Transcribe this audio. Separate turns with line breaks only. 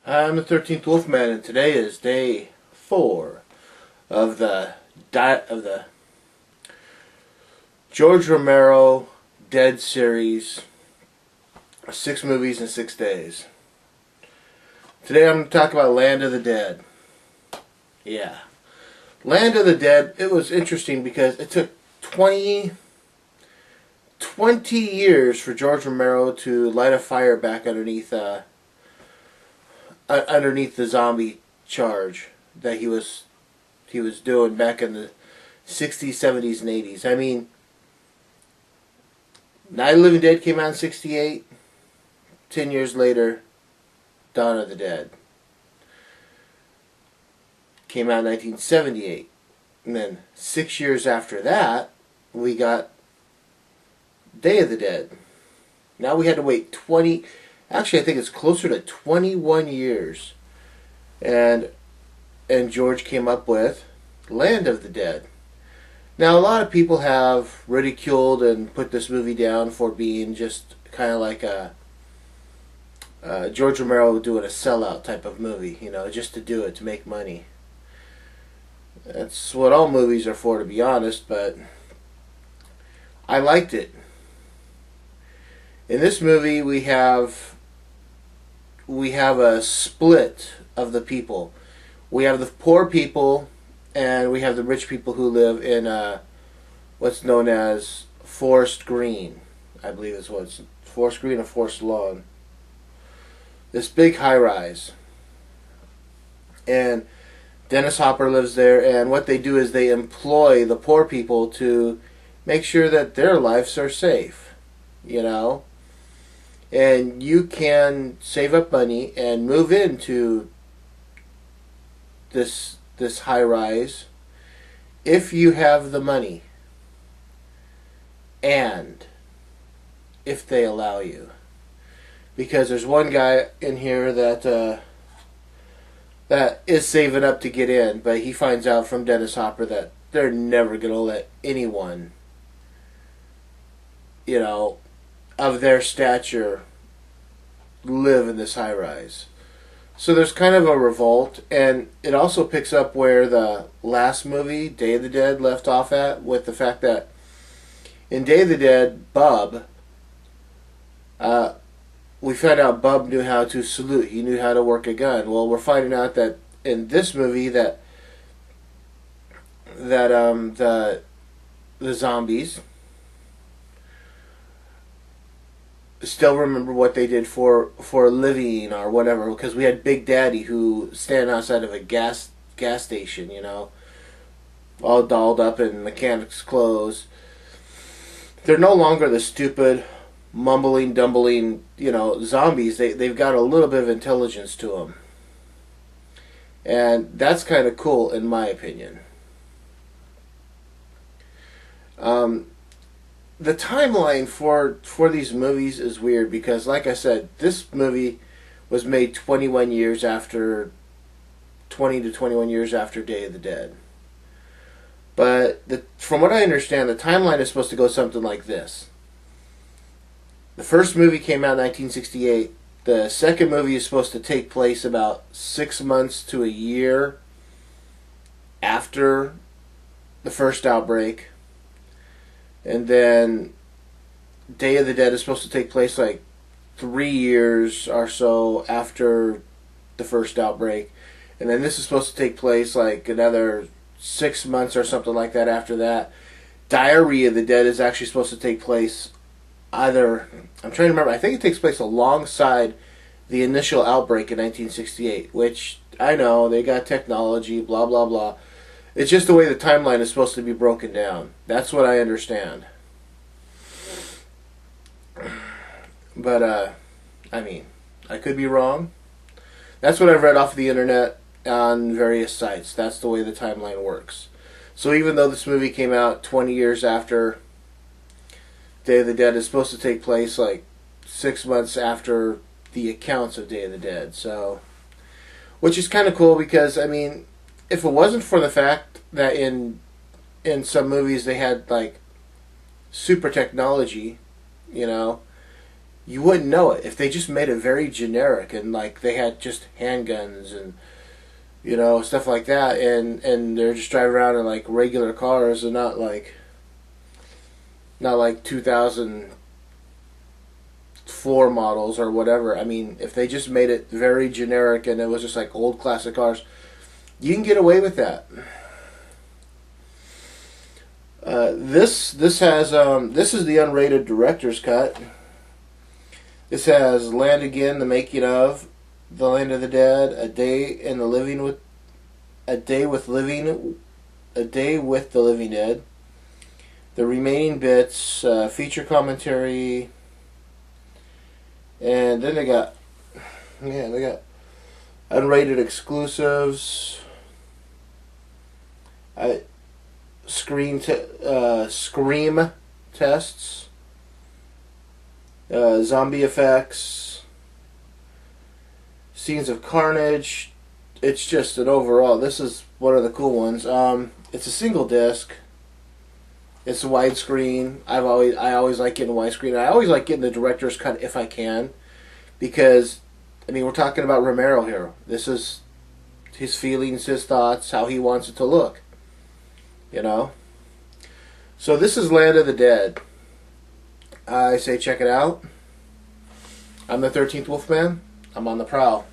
I'm the 13th Wolfman, and today is day 4 of the George Romero Dead series, 6 movies in 6 days. Today I'm going to talk about Land of the Dead. Yeah. Land of the Dead, it was interesting because it took 20 years for George Romero to light a fire back underneath the zombie charge that he was doing back in the 60s, 70s, and 80s. I mean, Night of the Living Dead came out in 68. 10 years later, Dawn of the Dead came out in 1978. And then 6 years after that, we got Day of the Dead. Now we had to wait 20... Actually, I think it's closer to 21 years. And George came up with Land of the Dead. Now, a lot of people have ridiculed and put this movie down for being just kind of like a George Romero doing a sellout type of movie, you know, just to do it, to make money. That's what all movies are for, to be honest, but I liked it. In this movie, we have a split of the people. We have the poor people, and we have the rich people who live in what's known as Forest Green. I believe it's what's Forest Green or Forest Lawn. This big high-rise. And Dennis Hopper lives there, and what they do is they employ the poor people to make sure that their lives are safe, you know. And you can save up money and move into this high-rise if you have the money, and if they allow you. Because there's one guy in here that is saving up to get in, but he finds out from Dennis Hopper that they're never going to let anyone, you know, of their stature live in this high-rise. So there's kind of a revolt, and it also picks up where the last movie, Day of the Dead, left off at, with the fact that in Day of the Dead, Bub, we found out Bub knew how to salute. He knew how to work a gun. Well, we're finding out that in this movie that the zombies still remember what they did for a living or whatever, because we had Big Daddy who stand outside of a gas station, you know, all dolled up in mechanics clothes. They're no longer the stupid, mumbling, dumbling, you know, zombies. They've got a little bit of intelligence to them, and that's kind of cool in my opinion. The timeline for these movies is weird because, like I said, this movie was made 20 to 21 years after Day of the Dead. But from what I understand, the timeline is supposed to go something like this. The first movie came out in 1968. The second movie is supposed to take place about 6 months to a year after the first outbreak. And then Day of the Dead is supposed to take place like 3 years or so after the first outbreak. And then this is supposed to take place like another 6 months or something like that after that. Diary of the Dead is actually supposed to take place either, I'm trying to remember, I think it takes place alongside the initial outbreak in 1968, which I know, they got technology, blah, blah, blah. It's just the way the timeline is supposed to be broken down. That's what I understand. But, I mean, I could be wrong. That's what I've read off the internet on various sites. That's the way the timeline works. So even though this movie came out 20 years after Day of the Dead, is supposed to take place like 6 months after the accounts of Day of the Dead. So, which is kind of cool because, I mean, if it wasn't for the fact that in some movies they had like super technology, you know, you wouldn't know it if they just made it very generic and like they had just handguns and stuff like that, and they're just driving around in like regular cars and not like 2004 models or whatever. I mean, if they just made it very generic and it was just like old classic cars, you can get away with that. This is the unrated director's cut. This has Land Again, the making of The Land of the Dead, A Day with the Living Dead, the remaining bits, feature commentary, and then they got unrated exclusives. Scream tests, zombie effects, scenes of carnage. It's just an overall. This is one of the cool ones. It's a single disc. It's a widescreen. I always like getting widescreen. I always like getting the director's cut if I can, because I mean we're talking about Romero here. This is his feelings, his thoughts, how he wants it to look. So this is Land of the Dead. I say check it out. I'm the 13th Wolfman. I'm on the prowl.